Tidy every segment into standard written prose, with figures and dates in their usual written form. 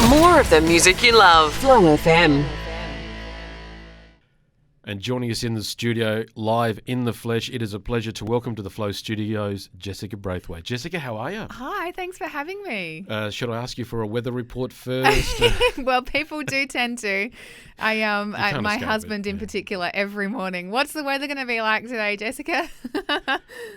More of the music you love. Flow FM. And joining us in the studio, live in the flesh, it is a pleasure to welcome to the Flow Studios, Jessica Braithwaite. Jessica, how are you? Hi, thanks for having me. Should I ask you for a weather report first? Well, people do tend to. My husband in particular, every morning. What's the weather going to be like today, Jessica?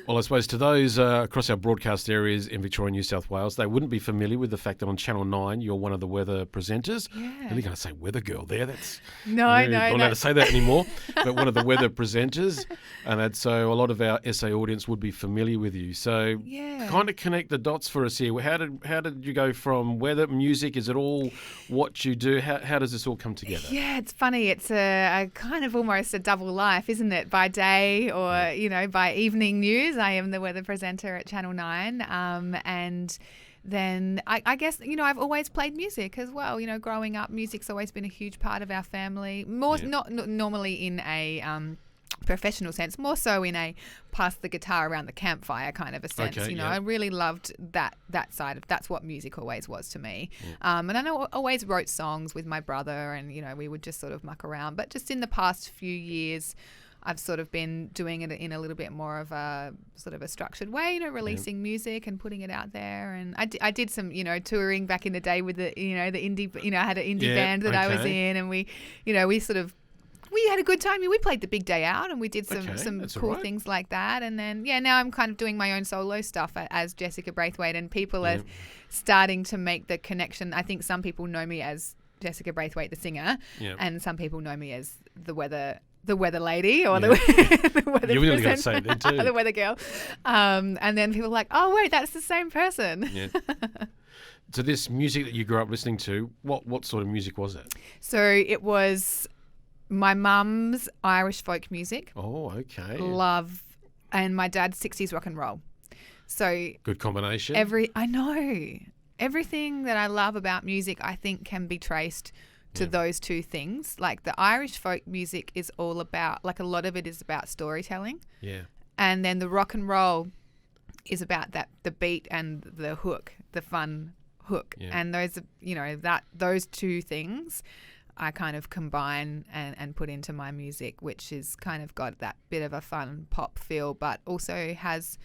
Well, I suppose to those across our broadcast areas in Victoria and New South Wales, they wouldn't be familiar with the fact that on Channel 9, you're one of the weather presenters. Yeah. Are you going to say weather girl there? That's No. Not allowed to say that anymore. But one of the weather presenters, and so a lot of our SA audience would be familiar with you. So, kind of connect the dots for us here. How did you go from weather, music? Is it all what you do? How does this all come together? Yeah, it's funny. It's a kind of almost a double life, isn't it? By day or by evening news, I am the weather presenter at Channel 9, and then I guess, I've always played music as well. Growing up, music's always been a huge part of our family. Not normally in a professional sense, more so in a pass the guitar around the campfire kind of a sense. Okay, I really loved that side of that's what music always was to me. And I always wrote songs with my brother, and we would just sort of muck around. But just in the past few years, I've sort of been doing it in a little bit more of a sort of a structured way, releasing music and putting it out there. And I did some, touring back in the day with the, the indie, I had an indie band that I was in, and we had a good time. We played the big day out, and we did some cool things like that. And then, now I'm kind of doing my own solo stuff as Jessica Braithwaite, and people are starting to make the connection. I think some people know me as Jessica Braithwaite, the singer, and some people know me as the weather lady or the weather You're really going to say that too. The weather girl. And then people are like, oh, wait, that's the same person. Yeah. So this music that you grew up listening to, what sort of music was it? So it was my mum's Irish folk music. Oh, okay. Love. And my dad's 60s rock and roll. So good combination. I know. Everything that I love about music, I think, can be traced to those two things. Like the Irish folk music is all about, like a lot of it is about storytelling. Yeah. And then the rock and roll is about the beat and the hook, the fun hook. Yeah. And those two things I kind of combine and put into my music, which is kind of got that bit of a fun pop feel, but also has,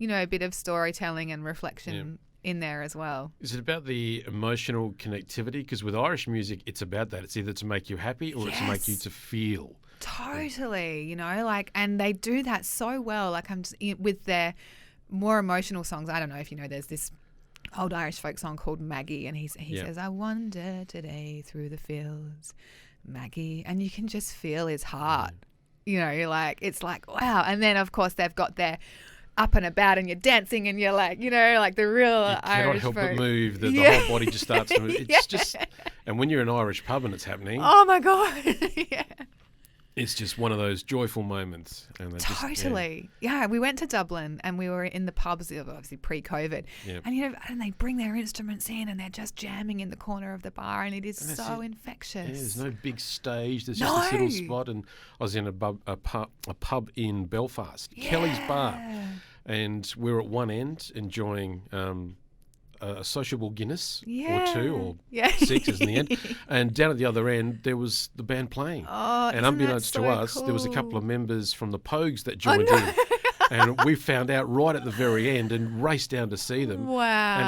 a bit of storytelling and reflection in there as well. Is it about the emotional connectivity? Because with Irish music, it's about that. It's either to make you happy or it's to make you to feel. Totally, and they do that so well. Like I'm just with their more emotional songs. I don't know if there's this old Irish folk song called Maggie, and he says, I wander today through the fields, Maggie, and you can just feel his heart. It's like, wow. And then of course they've got their up and about, and you're dancing, and you're like, like the real Irish folk. You cannot help but move. The whole body just starts to move. It's just, and when you're in an Irish pub and it's happening. Oh my God. It's just one of those joyful moments. And totally. We went to Dublin, and we were in the pubs, obviously pre-COVID. Yep. And, and they bring their instruments in, and they're just jamming in the corner of the bar, and it is so infectious. Yeah, there's no big stage. There's just this little spot. And I was in a pub in Belfast, Kelly's Bar. And we were at one end enjoying a sociable Guinness or two or 6 is in the end. And down at the other end, there was the band playing. Oh, and unbeknownst to us, there was a couple of members from the Pogues that joined in. And we found out right at the very end and raced down to see them. Wow.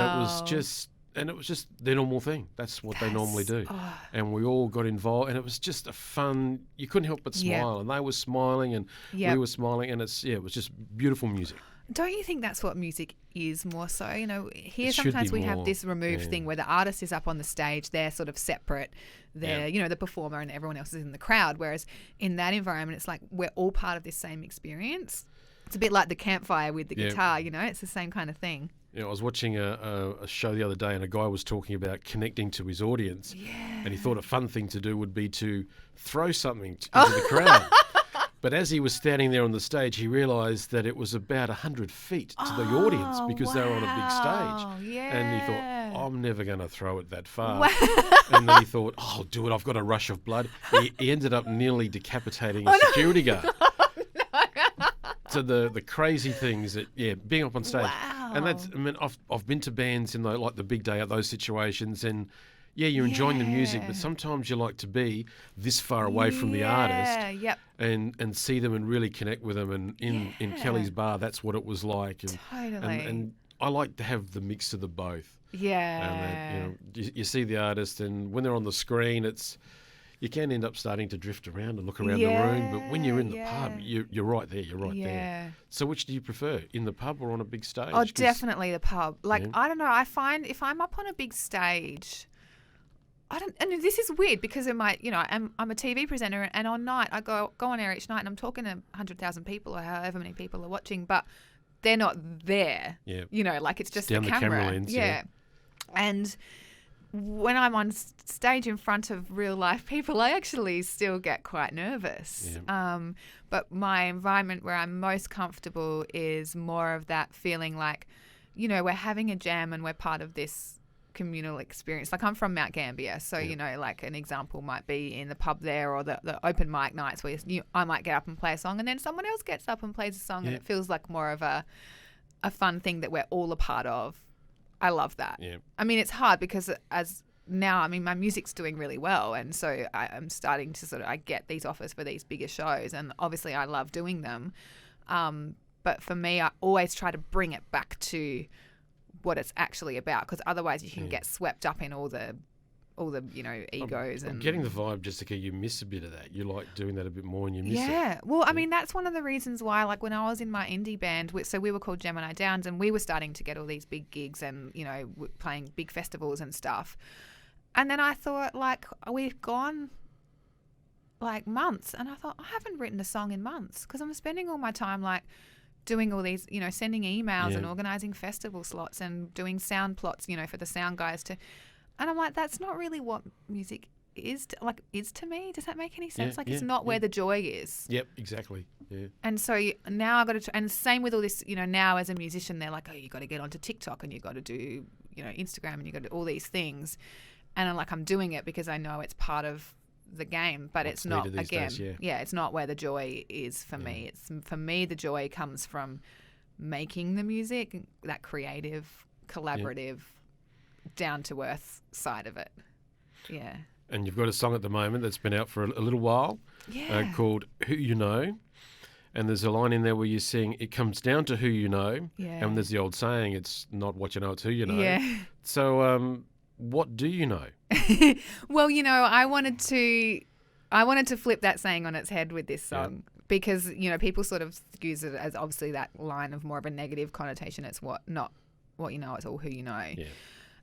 And it was just their normal thing. That's what they normally do. Oh. And we all got involved, and it was just a fun, you couldn't help but smile. And they were smiling, and we were smiling, and it was just beautiful music. Don't you think that's what music is more so? Here sometimes we have this removed thing where the artist is up on the stage, they're sort of separate, they're, the performer, and everyone else is in the crowd. Whereas in that environment, it's like we're all part of this same experience. It's a bit like the campfire with the guitar, it's the same kind of thing. I was watching a show the other day, and a guy was talking about connecting to his audience, and he thought a fun thing to do would be to throw something into the crowd. But as he was standing there on the stage, he realised that it was about 100 feet to the audience because they were on a big stage. Yeah. And he thought, I'm never going to throw it that far. Wow. And then he thought, I'll do it. I've got a rush of blood. He ended up nearly decapitating a security guard. So the crazy things that, being up on stage. Wow. And that's, I've been to bands in like the big day at those situations, and you're enjoying the music, but sometimes you like to be this far away from the artist and see them and really connect with them. And in Kelly's bar, that's what it was like. And, Totally. And I like to have the mix of the both. Yeah. And you see the artist, and when they're on the screen, you can end up starting to drift around and look around the room. But when you're in the pub, you're right there. You're right there. So which do you prefer, in the pub or on a big stage? Oh, definitely the pub. Like, I don't know. I find if I'm up on a big stage, and this is weird because I'm a TV presenter, and on night I go on air each night and I'm talking to 100,000 people or however many people are watching, but they're not there. Yeah. Like it's just down the camera lens. Yeah. And when I'm on stage in front of real life people, I actually still get quite nervous. Yeah. But my environment where I'm most comfortable is more of that feeling like, we're having a jam and we're part of this communal experience. Like I'm from Mount Gambier, so like an example might be in the pub there, or the open mic nights where I might get up and play a song, and then someone else gets up and plays a song, and it feels like more of a fun thing that we're all a part of. I love that. Yeah. I mean, it's hard because my music's doing really well, and so I'm starting to I get these offers for these bigger shows, and obviously I love doing them. But for me, I always try to bring it back to what it's actually about, because otherwise you can get swept up in all the egos. I'm getting the vibe, Jessica, you miss a bit of that. You like doing that a bit more, and you miss it. Yeah. Well, I mean, that's one of the reasons why, like when I was in my indie band, so we were called Gemini Downs, and we were starting to get all these big gigs and, playing big festivals and stuff. And then I thought, like, we've gone like months, and I thought, I haven't written a song in months because I'm spending all my time like doing all these, sending emails and organising festival slots and doing sound plots, for the sound guys to. And I'm like, that's not really what music is to me. Does that make any sense? It's not where the joy is. Yep, exactly. Yeah. And so now I've got to, and same with all this, now as a musician, they're like, oh, you got to get onto TikTok and you got to do, Instagram, and you got to do all these things. And I'm doing it because I know it's part of the game, but it's not, again, it's not where the joy is for me. For me, the joy comes from making the music, that creative, collaborative, down-to-earth side of it. Yeah. And you've got a song at the moment that's been out for a little while called Who You Know. And there's a line in there where you sing, it comes down to who you know. Yeah. And there's the old saying, it's not what you know, it's who you know. Yeah. So what do you know? Well, I wanted to flip that saying on its head with this song because, people sort of use it as obviously that line of more of a negative connotation. It's not what you know, it's all who you know. Yeah.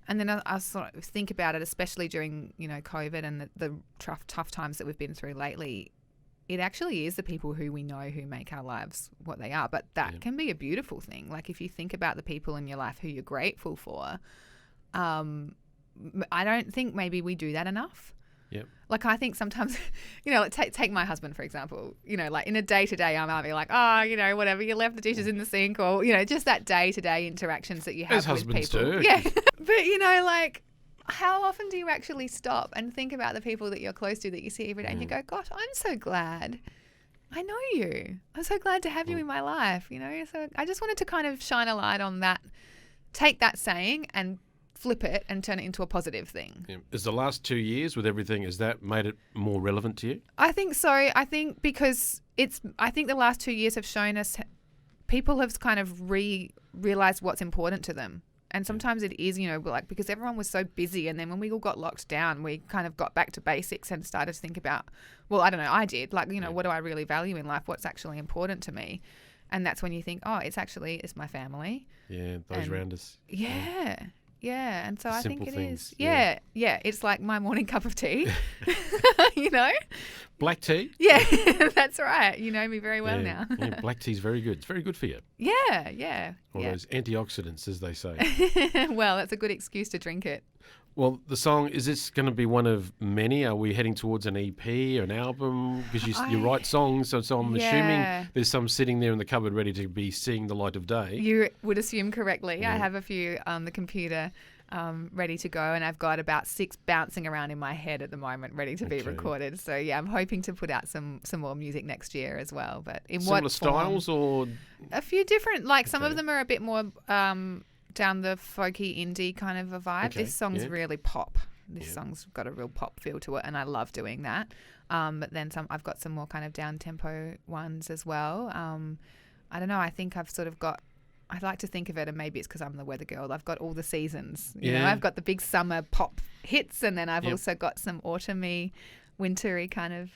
And then I sort of think about it, especially during, COVID and the tough times that we've been through lately. It actually is the people who we know who make our lives what they are. But that can be a beautiful thing. Like if you think about the people in your life who you're grateful for, I don't think maybe we do that enough. Yep. Like I think sometimes, take my husband, for example, like in a day-to-day, I might be like, oh, whatever, you left the dishes in the sink, or, just that day-to-day interactions that you have with people. As husbands do. Yeah. But, like, how often do you actually stop and think about the people that you're close to that you see every day and you go, gosh, I'm so glad I know you. I'm so glad to have you in my life, So I just wanted to kind of shine a light on that, take that saying and flip it and turn it into a positive thing. Yeah. Is the last 2 years with everything, has that made it more relevant to you? I think so. I think because I think the last 2 years have shown us people have kind of realized what's important to them. And sometimes it is, because everyone was so busy, and then when we all got locked down, we kind of got back to basics and started to think about, well, I don't know, I did, what do I really value in life? What's actually important to me? And that's when you think, oh, it's my family. Yeah, those around us. Yeah. Yeah, and so I think it things. Is. Yeah, it's like my morning cup of tea, Black tea? Yeah, that's right. You know me very well now. Yeah, black tea's very good. It's very good for you. Yeah. All those antioxidants, as they say. Well, that's a good excuse to drink it. Well, the song, is this going to be one of many? Are we heading towards an EP or an album? Because you write songs, so I'm assuming there's some sitting there in the cupboard ready to be seeing the light of day. You would assume correctly. Yeah. I have a few on the computer ready to go, and I've got about 6 bouncing around in my head at the moment ready to be recorded. So, I'm hoping to put out some more music next year as well. But in Similar what styles or? A few different, some of them are a bit more down the folky indie kind of a vibe. This song's really pop. this song's got a real pop feel to it, and I love doing that. But then I've got some more kind of down tempo ones as well. I don't know. I think I've sort of got. I like to think of it, and maybe it's because I'm the weather girl. I've got all the seasons. You know, I've got the big summer pop hits, and then I've also got some autumny, wintry kind of,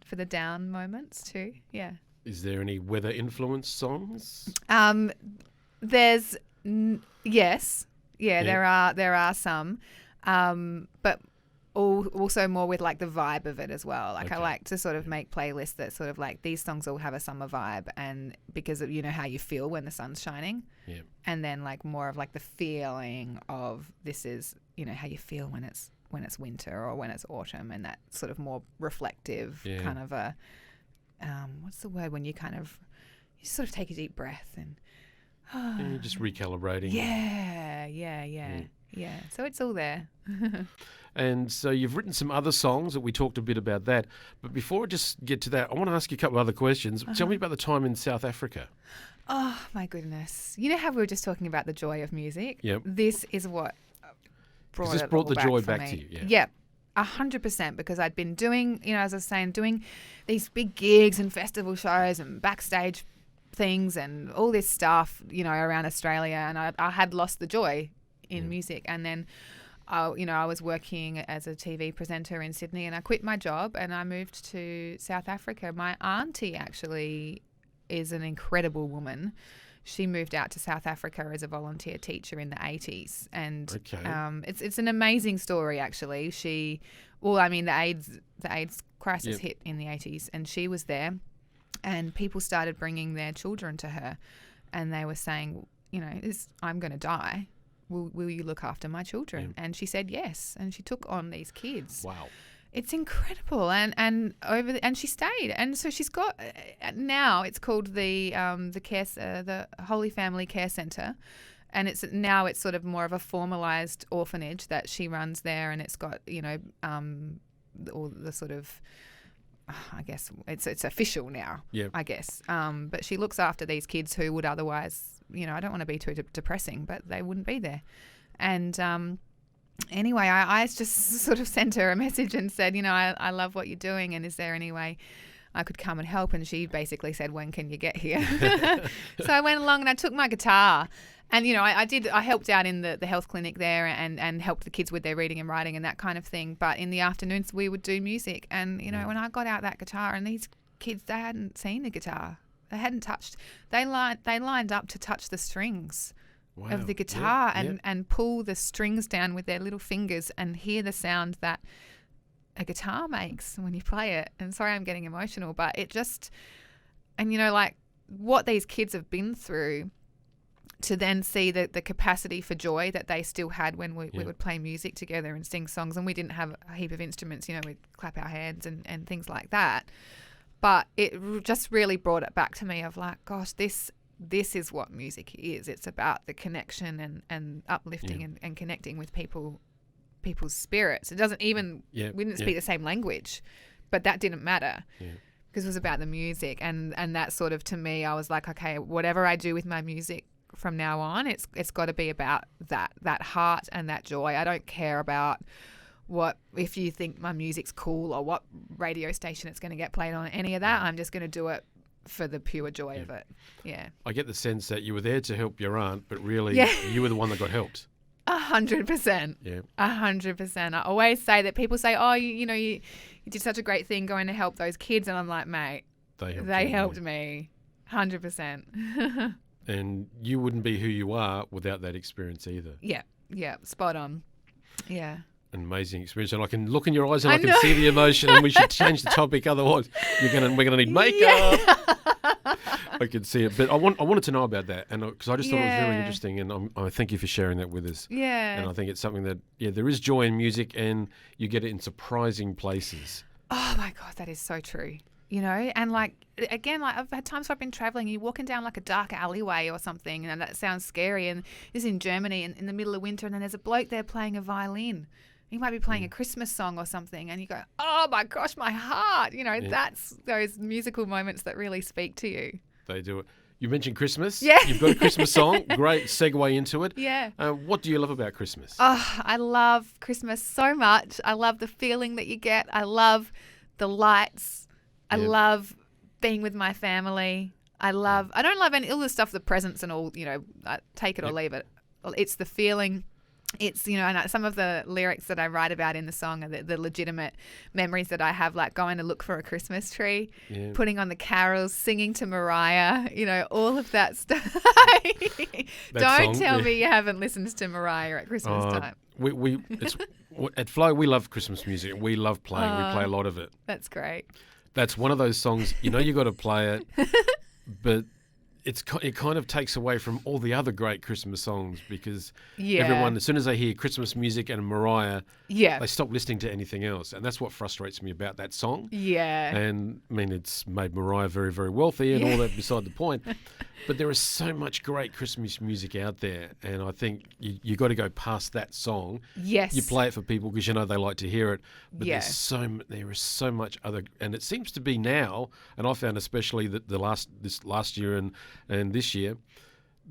for the down moments too. Yeah. Is there any weather influenced songs? There's yes, there are some, but also more with like the vibe of it as well. Like I like to sort of make playlists that sort of like these songs all have a summer vibe, and because of how you feel when the sun's shining, and then like more of like the feeling of this is how you feel when it's winter or when it's autumn, and that sort of more reflective kind of a what's the word when you sort of take a deep breath and you're just recalibrating. Yeah. So it's all there. And so you've written some other songs that we talked a bit about that. But before I just get to that, I want to ask you a couple of other questions. Tell me about the time in South Africa. Oh, my goodness. You know how we were just talking about the joy of music? Yep. This is what brought the joy back to you. Yeah. 100%, because I'd been doing, as I was saying, doing these big gigs and festival shows and backstage things and all this stuff, around Australia, and I had lost the joy in music. And then I was working as a TV presenter in Sydney, and I quit my job and I moved to South Africa. My auntie actually is an incredible woman. She moved out to South Africa as a volunteer teacher in the 80s, and it's an amazing story actually. The AIDS crisis hit in the 80s, and she was there, and people started bringing their children to her, and they were saying, I'm going to die. Will you look after my children? And she said yes, and she took on these kids. Wow. It's incredible, and she stayed, and so she's got now it's called the Holy Family Care Centre, and it's sort of more of a formalised orphanage that she runs there, and it's got all the sort of I guess it's official now. Yeah. I guess, but she looks after these kids who would otherwise, I don't want to be too depressing, but they wouldn't be there, and. Anyway, I just sort of sent her a message and said, I love what you're doing, and is there any way I could come and help? And she basically said, when can you get here? So I went along and I took my guitar, and, I helped out in the health clinic there and helped the kids with their reading and writing and that kind of thing. But in the afternoons we would do music, and, when I got out that guitar, and these kids, they hadn't seen the guitar. They hadn't touched. They lined up to touch the strings. Wow. Of the guitar and pull the strings down with their little fingers and hear the sound that a guitar makes when you play it. And sorry, I'm getting emotional, but it just, and like what these kids have been through, to then see the capacity for joy that they still had when we would play music together and sing songs, and we didn't have a heap of instruments, we'd clap our hands and things like that. But it just really brought it back to me of like, gosh, this is what music is. It's about the connection and uplifting and connecting with people's spirits. It doesn't even, we didn't speak the same language, but that didn't matter because it was about the music. And that sort of, to me, I was like, okay, whatever I do with my music from now on, it's got to be about that heart and that joy. I don't care about if you think my music's cool or what radio station it's going to get played on, any of that. I'm just going to do it for the pure joy of it. Yeah. I get the sense that you were there to help your aunt, but really you were the one that got helped. 100%. Yeah. 100%. I always say that people say, oh, you did such a great thing going to help those kids. And I'm like, mate, they helped me. 100%. And you wouldn't be who you are without that experience either. Yeah. Yeah. Spot on. Yeah. An amazing experience, and I can look in your eyes and I can see the emotion, and we should change the topic, otherwise we're gonna need makeup. Yeah. I can see it, but I wanted to know about that, and because I just thought it was very interesting, and I thank you for sharing that with us. Yeah, and I think it's something that there is joy in music, and you get it in surprising places. Oh my God, that is so true. And like, again, like I've had times where I've been traveling, you're walking down like a dark alleyway or something, and that sounds scary, and this is in Germany in the middle of winter, and then there's a bloke there playing a violin. You might be playing a Christmas song or something, and you go, oh my gosh, my heart. That's those musical moments that really speak to you. They do it. You mentioned Christmas. Yeah. You've got a Christmas song. Great segue into it. Yeah. What do you love about Christmas? Oh, I love Christmas so much. I love the feeling that you get. I love the lights. I love being with my family. I don't love all the stuff, the presents and all, I take it or leave it. It's the feeling. It's, and some of the lyrics that I write about in the song are the legitimate memories that I have, like going to look for a Christmas tree, putting on the carols, singing to Mariah, all of that stuff. Don't tell me you haven't listened to Mariah at Christmas time. At Flow, we love Christmas music. We love playing. We play a lot of it. That's great. That's one of those songs, you got to play it, but it kind of takes away from all the other great Christmas songs because everyone, as soon as they hear Christmas music and Mariah, they stop listening to anything else. And that's what frustrates me about that song. Yeah. And I mean, it's made Mariah very, very wealthy and all that beside the point. But there is so much great Christmas music out there. And I think you got to go past that song. Yes. You play it for people because they like to hear it. But there is so much other, and it seems to be now, and I found especially that this last year and this year,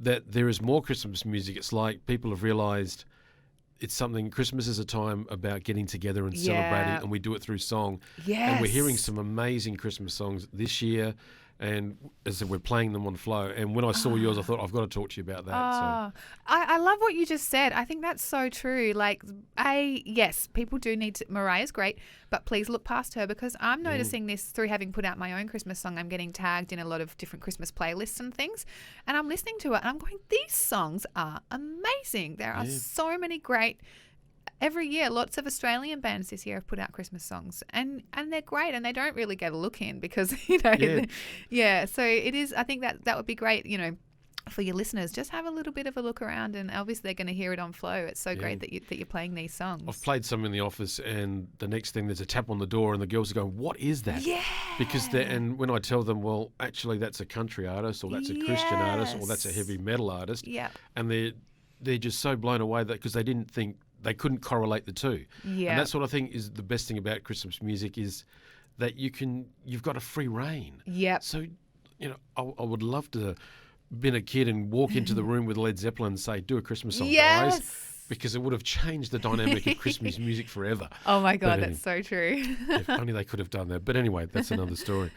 that there is more Christmas music. It's like people have realised it's something. Christmas is a time about getting together and celebrating, and we do it through song. Yes. And we're hearing some amazing Christmas songs this year, and as I said, we're playing them on Flow. And when I saw yours, I thought I've got to talk to you about that. I love what you just said. I think that's so true. Like, yes, people do need to. Mariah's great, but please look past her because I'm noticing this through having put out my own Christmas song. I'm getting tagged in a lot of different Christmas playlists and things, and I'm listening to it and I'm going, these songs are amazing. There are so many great. Every year, lots of Australian bands this year have put out Christmas songs, and they're great, and they don't really get a look in because So it is. I think that would be great. For your listeners, just have a little bit of a look around, and obviously they're going to hear it on Flow. It's so great that you're playing these songs. I've played some in the office, and the next thing there's a tap on the door, and the girls are going, "What is that?" Yeah. Because and when I tell them, well, actually that's a country artist, or that's a Christian artist, or that's a heavy metal artist, and they're just so blown away that because they didn't think. They couldn't correlate the two. Yeah. And that's what I think is the best thing about Christmas music is that you've got a free reign. Yeah. So, I would love to been a kid and walk into the room with Led Zeppelin and say, do a Christmas song, guys. Because it would have changed the dynamic of Christmas music forever. Oh my God, that's so true. If only they could have done that. But anyway, that's another story.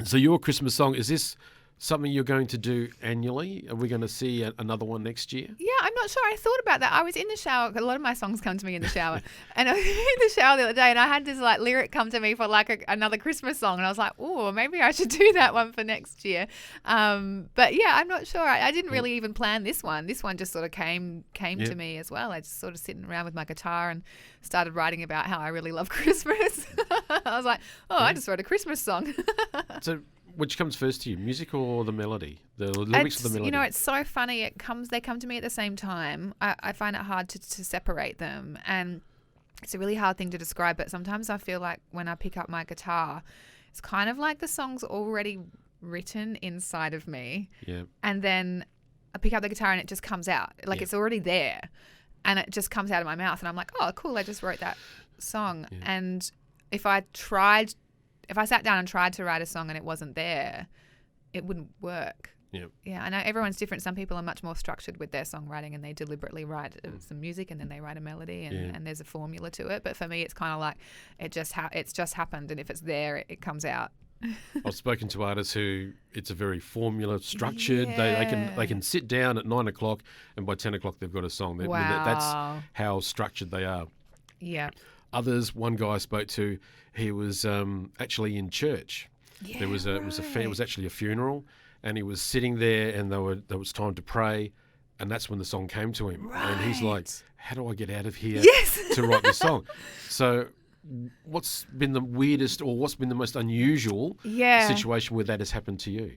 So your Christmas song, is this something you're going to do annually? Are we going to see another one next year? Yeah, I'm not sure. I thought about that. I was in the shower. A lot of my songs come to me in the shower. And I was in the shower the other day and I had this lyric come to me for another Christmas song. And I was like, oh, maybe I should do that one for next year. But yeah, I'm not sure. I didn't really even plan this one. This one just sort of came to me as well. I just sort of sitting around with my guitar and started writing about how I really love Christmas. I was like, I just wrote a Christmas song. So which comes first to you, music or the melody? The lyrics or the melody? It's so funny. They come to me at the same time. I find it hard to separate them, and it's a really hard thing to describe. But sometimes I feel like when I pick up my guitar, it's kind of like the song's already written inside of me. Yeah. And then I pick up the guitar and it just comes out. Like it's already there, and it just comes out of my mouth, and I'm like, oh, cool! I just wrote that song. Yeah. And if I sat down and tried to write a song and it wasn't there, it wouldn't work. Yeah. Yeah, I know everyone's different. Some people are much more structured with their songwriting and they deliberately write some music and then they write a melody and there's a formula to it. But for me, it's kind of like it's just happened, and if it's there, it comes out. I've spoken to artists who it's a very formula structured. Yeah. They can sit down at 9 o'clock and by 10 o'clock they've got a song. Wow. That's how structured they are. Yeah. Others, one guy I spoke to, he was actually in church. Yeah, it was actually a funeral, and he was sitting there, and there was time to pray, and that's when the song came to him. Right. And he's like, "How do I get out of here to write this song?" So, what's been the weirdest, or what's been the most unusual situation where that has happened to you?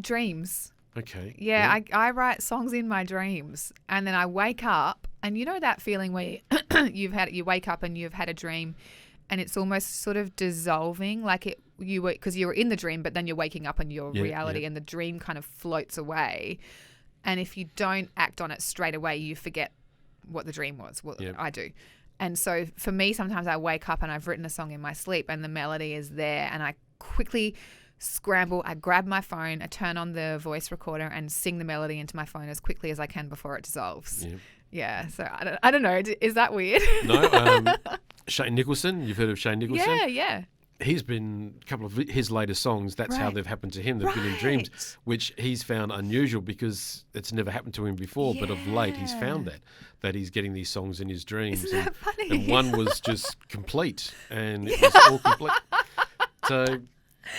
Dreams. Okay. Yeah. I write songs in my dreams, and then I wake up, and you know that feeling where you wake up and you've had a dream. And it's almost sort of dissolving, like because you were in the dream, but then you're waking up in your reality, and the dream kind of floats away. And if you don't act on it straight away, you forget what the dream was. Well, I do. And so for me, sometimes I wake up and I've written a song in my sleep, and the melody is there, and I quickly scramble. I grab my phone, I turn on the voice recorder and sing the melody into my phone as quickly as I can before it dissolves. Yeah. Yeah, so I don't know. Is that weird? No, Shane Nicholson. You've heard of Shane Nicholson? Yeah. He's been a couple of his latest songs. That's how they've happened to him. They've been in dreams, which he's found unusual because it's never happened to him before. But of late, he's found that he's getting these songs in his dreams. Isn't that funny? And one was just complete, and it was all complete. So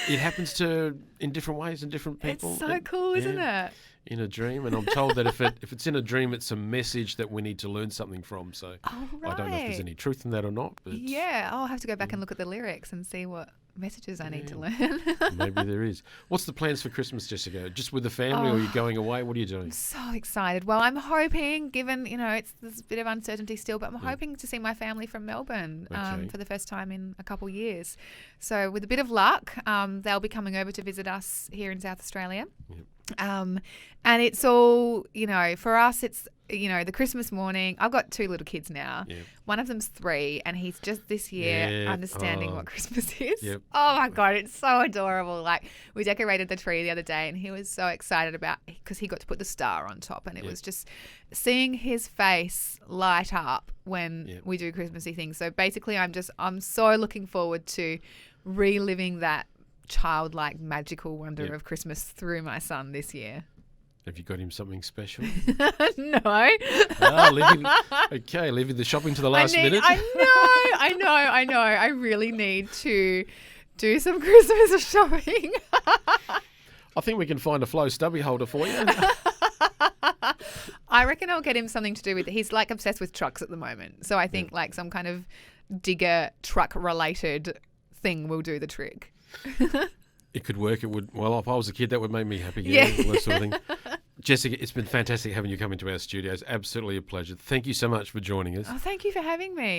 it happens in different ways and different people. It's so cool, isn't it? In a dream, and I'm told that if it's in a dream, it's a message that we need to learn something from. So I don't know if there's any truth in that or not. But I'll have to go back and look at the lyrics and see what messages I need to learn. Maybe there is. What's the plans for Christmas, Jessica? Just with the family, or are you going away? What are you doing? I'm so excited. Well, I'm hoping, given there's a bit of uncertainty still, but I'm hoping to see my family from Melbourne for the first time in a couple of years. So with a bit of luck, they'll be coming over to visit us here in South Australia. Yep. And it's all, for us, it's, the Christmas morning. I've got 2 little kids now. Yep. One of them's 3, and he's just this year understanding what Christmas is. Yep. Oh my God, it's so adorable. Like, we decorated the tree the other day, and he was so excited because he got to put the star on top, and it was just seeing his face light up when we do Christmassy things. So basically, I'm so looking forward to reliving that childlike magical wonder of Christmas through my son this year. Have you got him something special? No. Leaving the shopping to the last minute. I know. I really need to do some Christmas shopping. I think we can find a Flow stubby holder for you. I reckon I'll get him something to do with, he's like obsessed with trucks at the moment. So I think like some kind of digger truck related thing will do the trick. It could work. It would. Well, if I was a kid, that would make me happy. Yeah. That sort of thing. Jessica, it's been fantastic having you come into our studios. Absolutely a pleasure. Thank you so much for joining us. Oh, thank you for having me.